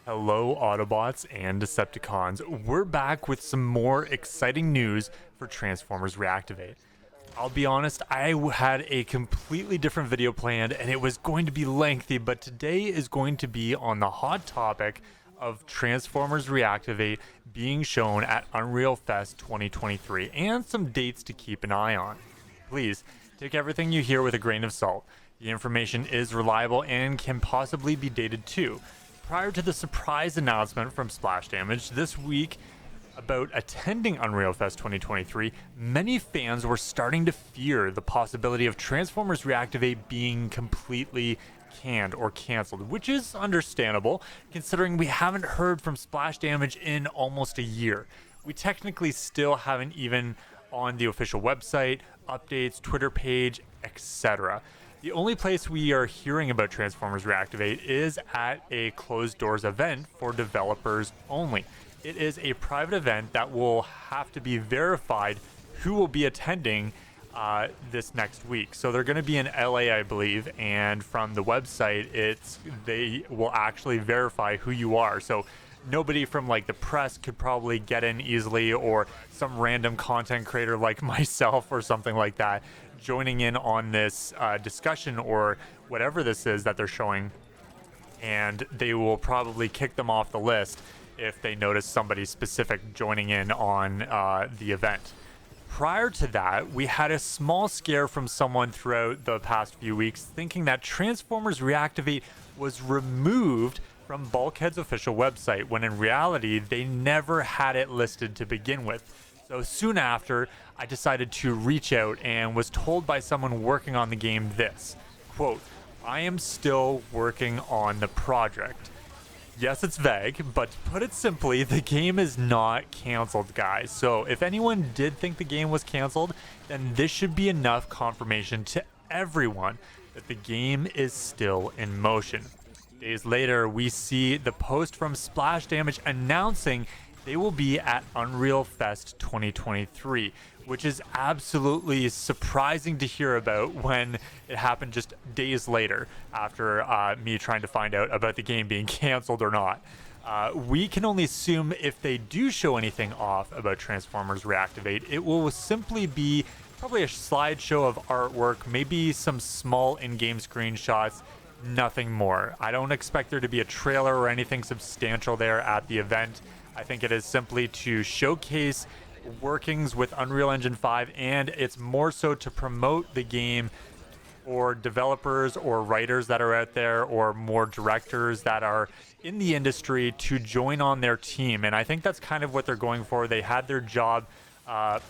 Hello, Autobots and Decepticons. We're back with some more exciting news for Transformers Reactivate. I'll be honest, I had a completely different video planned and it was going to be lengthy, but today is going to be on the hot topic of Transformers Reactivate being shown at Unreal Fest 2023 and some dates to keep an eye on. Please, take everything you hear with a grain of salt. The information is reliable and can possibly be dated too. Prior to the surprise announcement from Splash Damage this week about attending Unreal Fest 2023, many fans were starting to fear the possibility of Transformers Reactivate being completely canned or canceled, which is understandable considering we haven't heard from Splash Damage in almost a year. We technically still haven't even on the official website, updates, Twitter page, etc. The only place we are hearing about Transformers Reactivate is at a closed doors event for developers only. It is a private event that will have to be verified who will be attending this next week. So they're going to be in LA, I believe, and from the website, they will actually verify who you are. So nobody from like the press could probably get in easily, or some random content creator like myself or something like that joining in on this discussion or whatever this is that they're showing, and they will probably kick them off the list if they notice somebody specific joining in on the event. Prior to that, we had a small scare from someone throughout the past few weeks thinking that Transformers Reactivate was removed from Bulkhead's official website, when in reality they never had it listed to begin with. So soon after, I decided to reach out and was told by someone working on the game this, quote, "I am still working on the project." Yes, it's vague, but to put it simply, the game is not canceled, guys. So if anyone did think the game was canceled, then this should be enough confirmation to everyone that the game is still in motion. Days later, we see the post from Splash Damage announcing they will be at Unreal Fest 2023, which is absolutely surprising to hear about when it happened just days later after me trying to find out about the game being canceled or not. We can only assume if they do show anything off about Transformers Reactivate, it will simply be probably a slideshow of artwork, maybe some small in-game screenshots, nothing more. I don't expect there to be a trailer or anything substantial there at the event. I think it is simply to showcase workings with Unreal Engine 5, and it's more so to promote the game for developers or writers that are out there, or more directors that are in the industry to join on their team. And I think that's kind of what they're going for. They had their job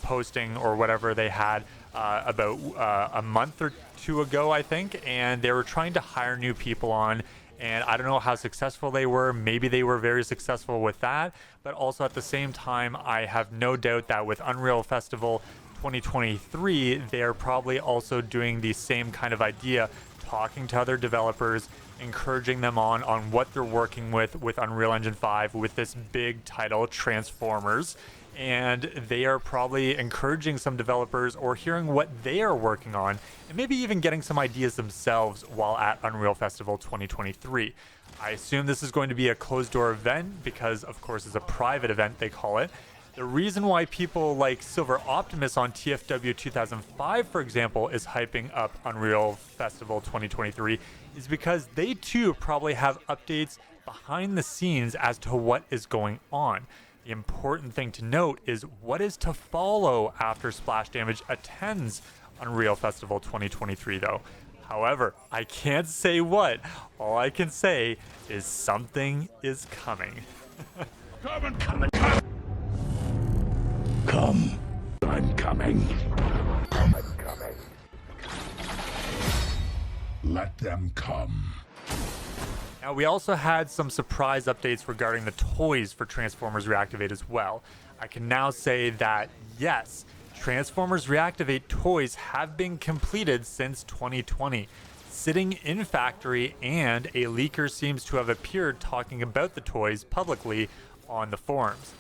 posting or whatever they had about a month or two ago, I think, and they were trying to hire new people on. And I don't know how successful they were. Maybe they were very successful with that. But also at the same time, I have no doubt that with Unreal Festival 2023, they're probably also doing the same kind of idea, talking to other developers, encouraging them on what they're working with Unreal Engine 5, with this big title, Transformers. And they are probably encouraging some developers or hearing what they are working on, and maybe even getting some ideas themselves while at Unreal Festival 2023. I assume this is going to be a closed door event because, of course, it's a private event, they call it. The reason why people like Silver Optimus on TFW 2005, for example, is hyping up Unreal Festival 2023 is because they too probably have updates behind the scenes as to what is going on. The important thing to note is what is to follow after Splash Damage attends Unreal Festival 2023, though. However, I can't say what. All I can say is something is coming. Come. I'm coming. I'm coming. Let them come. Now, we also had some surprise updates regarding the toys for Transformers Reactivate as well. I can now say that, yes, Transformers Reactivate toys have been completed since 2020, sitting in factory, and a leaker seems to have appeared talking about the toys publicly on the forums.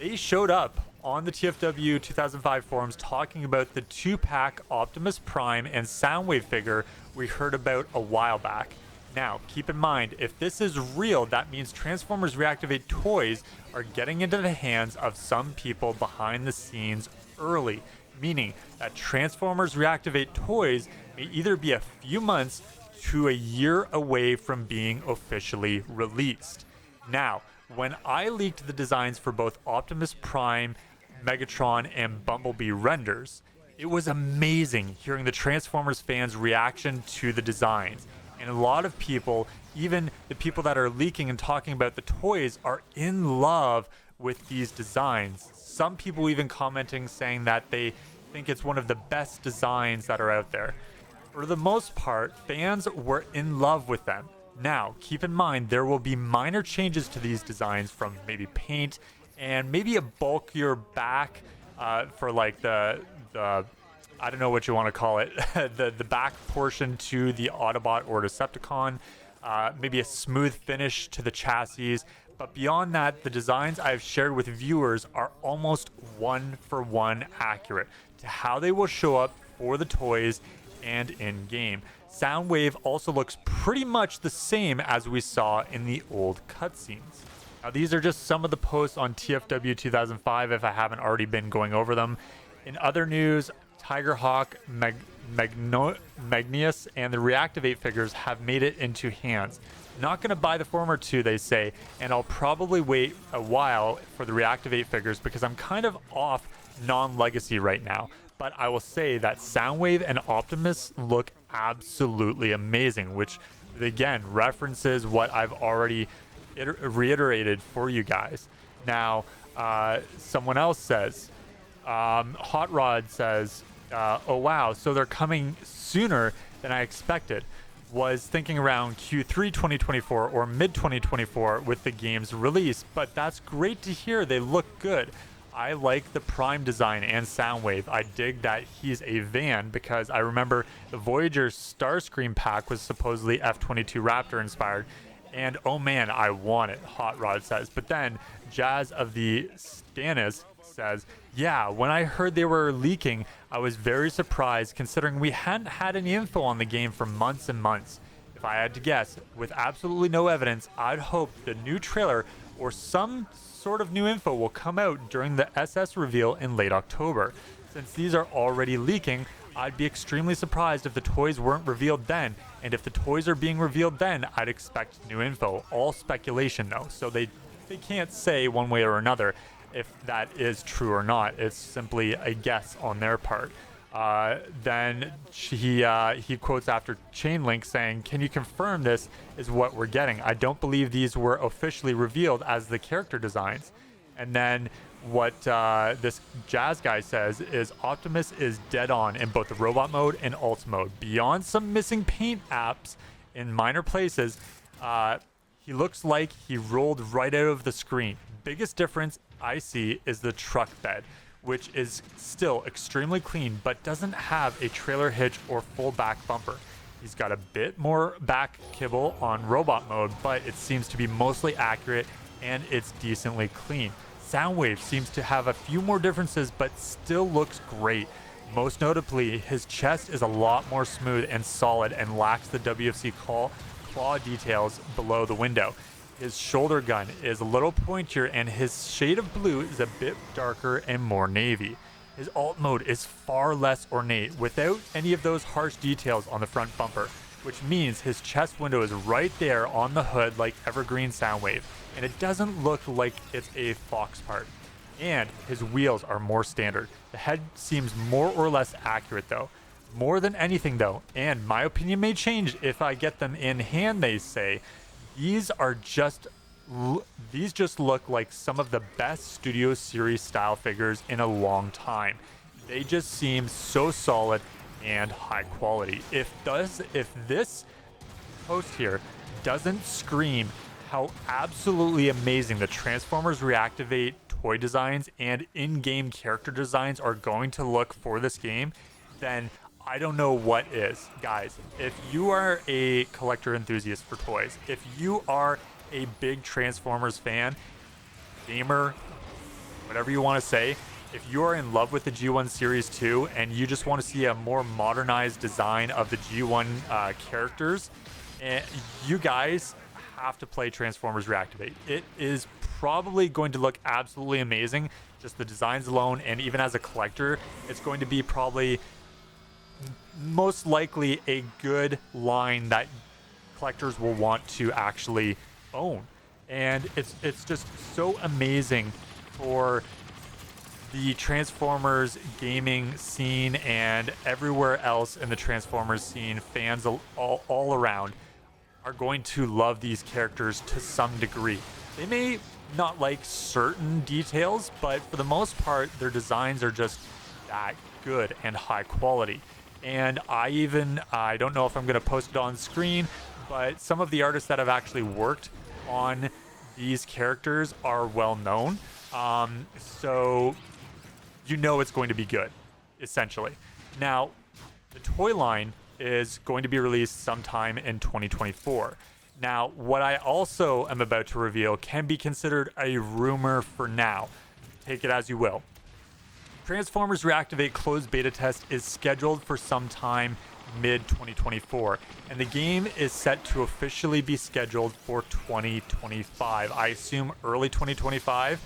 They showed up on the TFW 2005 forums talking about the 2-pack Optimus Prime and Soundwave figure we heard about a while back. Now, keep in mind, if this is real, that means Transformers Reactivate toys are getting into the hands of some people behind the scenes early, meaning that Transformers Reactivate toys may either be a few months to a year away from being officially released. Now, when I leaked the designs for both Optimus Prime, Megatron, and Bumblebee renders, it was amazing hearing the Transformers fans' reaction to the designs. And a lot of people, even the people that are leaking and talking about the toys, are in love with these designs. Some people even commenting saying that they think it's one of the best designs that are out there. For the most part, fans were in love with them. Now, keep in mind, there will be minor changes to these designs, from maybe paint and maybe a bulkier back for like the I don't know what you want to call it, the back portion to the Autobot or Decepticon, maybe a smooth finish to the chassis. But beyond that, the designs I've shared with viewers are almost one-for-one accurate to how they will show up for the toys and in-game. Soundwave also looks pretty much the same as we saw in the old cutscenes. Now, these are just some of the posts on TFW 2005 if I haven't already been going over them. In other news, Tigerhawk, Magnius, and the Reactivate figures have made it into hands. Not going to buy the former two, they say, and I'll probably wait a while for the Reactivate figures because I'm kind of off non-legacy right now. But I will say that Soundwave and Optimus look absolutely amazing, which again references what I've already reiterated for you guys. Now, someone else says, Hot Rod says, oh wow, so they're coming sooner than I expected. Was thinking around Q3 2024 or mid 2024 with the game's release, but that's great to hear. They look good. I like the Prime design and Soundwave. I dig that he's a van because I remember the Voyager Starscream pack was supposedly F-22 Raptor inspired. And oh man, I want it, Hot Rod says. But then Jazz of the Stannis says, yeah, when I heard they were leaking, I was very surprised considering we hadn't had any info on the game for months and months. If I had to guess, with absolutely no evidence, I'd hope the new trailer or some sort of new info will come out during the SS reveal in late October. Since these are already leaking, I'd be extremely surprised if the toys weren't revealed then, and if the toys are being revealed then, I'd expect new info. All speculation though, so they can't say one way or another if that is true or not. It's simply a guess on their part. Then he quotes after Chainlink saying, can you confirm this is what we're getting? I don't believe these were officially revealed as the character designs. And then what this Jazz guy says is Optimus is dead on in both the robot mode and alt mode. Beyond some missing paint apps in minor places, he looks like he rolled right out of the screen. Biggest difference I see is the truck bed, which is still extremely clean but doesn't have a trailer hitch or full back bumper. He's got a bit more back kibble on robot mode, but it seems to be mostly accurate and it's decently clean. Soundwave seems to have a few more differences but still looks great. Most notably, his chest is a lot more smooth and solid and lacks the WFC claw details below the window. His shoulder gun is a little pointier and his shade of blue is a bit darker and more navy. His alt mode is far less ornate without any of those harsh details on the front bumper, which means his chest window is right there on the hood like Evergreen Soundwave, and it doesn't look like it's a Fox part. And his wheels are more standard. The head seems more or less accurate though. More than anything though, and my opinion may change if I get them in hand, they say, these just look like some of the best Studio Series style figures in a long time. They just seem so solid and high quality. If this post here doesn't scream how absolutely amazing the Transformers Reactivate toy designs and in-game character designs are going to look for this game, then I don't know what is. Guys, if you are a collector enthusiast for toys, if you are a big Transformers fan, gamer, whatever you want to say, if you are in love with the G1 Series 2 and you just want to see a more modernized design of the G1 characters, And you guys have to play Transformers Reactivate. It is probably going to look absolutely amazing, just the designs alone, and even as a collector, it's going to be probably most likely a good line that collectors will want to actually own. And it's just so amazing for the Transformers gaming scene and everywhere else in the Transformers scene. Fans all around are going to love these characters to some degree. They may not like certain details, but for the most part, their designs are just that good and high quality. And I don't know if I'm going to post it on screen, but some of the artists that have actually worked on these characters are well known. So you know it's going to be good, essentially. Now, the toy line is going to be released sometime in 2024. Now, what I also am about to reveal can be considered a rumor for now. Take it as you will. Transformers Reactivate closed beta test is scheduled for sometime mid-2024, and the game is set to officially be scheduled for 2025. I assume early 2025,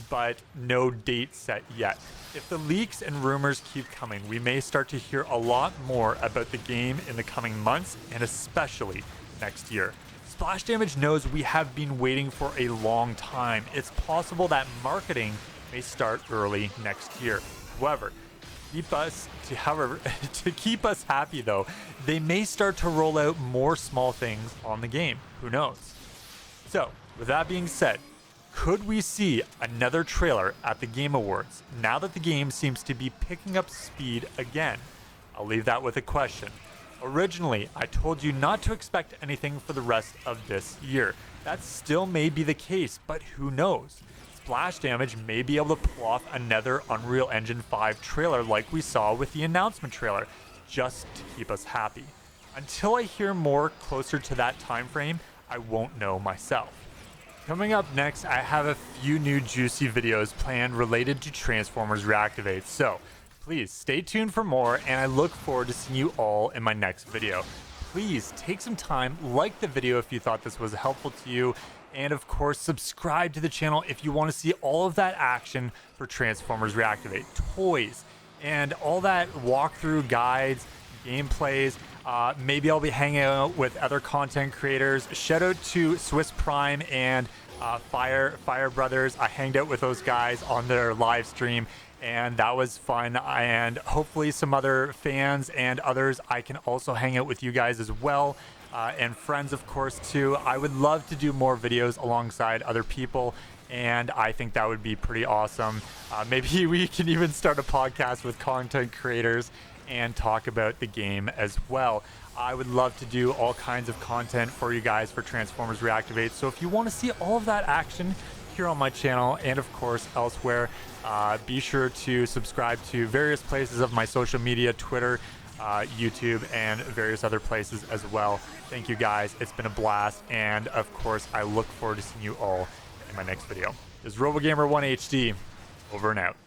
but no date set yet. If the leaks and rumors keep coming, we may start to hear a lot more about the game in the coming months, and especially next year. Splash Damage knows we have been waiting for a long time. It's possible that marketing may start early next year. However, to keep us happy though, they may start to roll out more small things on the game. Who knows? So, with that being said, could we see another trailer at the Game Awards now that the game seems to be picking up speed again? I'll leave that with a question. Originally, I told you not to expect anything for the rest of this year. That still may be the case, but who knows? Splash Damage may be able to pull off another Unreal Engine 5 trailer like we saw with the announcement trailer, just to keep us happy. Until I hear more closer to that time frame, I won't know myself. Coming up next, I have a few new juicy videos planned related to Transformers Reactivate, so please stay tuned for more, and I look forward to seeing you all in my next video. Please take some time, like the video if you thought this was helpful to you, and of course subscribe to the channel if you want to see all of that action for Transformers Reactivate, toys, and all that walkthrough guides, gameplays. Maybe I'll be hanging out with other content creators. Shout out to Swiss Prime and Fire Brothers. I hanged out with those guys on their live stream, and that was fun. And hopefully some other fans and others, I can also hang out with you guys as well. And friends, of course, too. I would love to do more videos alongside other people, and I think that would be pretty awesome. Maybe we can even start a podcast with content creators and talk about the game as well. I would love to do all kinds of content for you guys for Transformers Reactivate. So if you want to see all of that action here on my channel and of course elsewhere, be sure to subscribe to various places of my social media, Twitter, YouTube, and various other places as well. Thank you guys. It's been a blast, and of course I look forward to seeing you all in my next video. This is RoboGamer1 HD, over and out.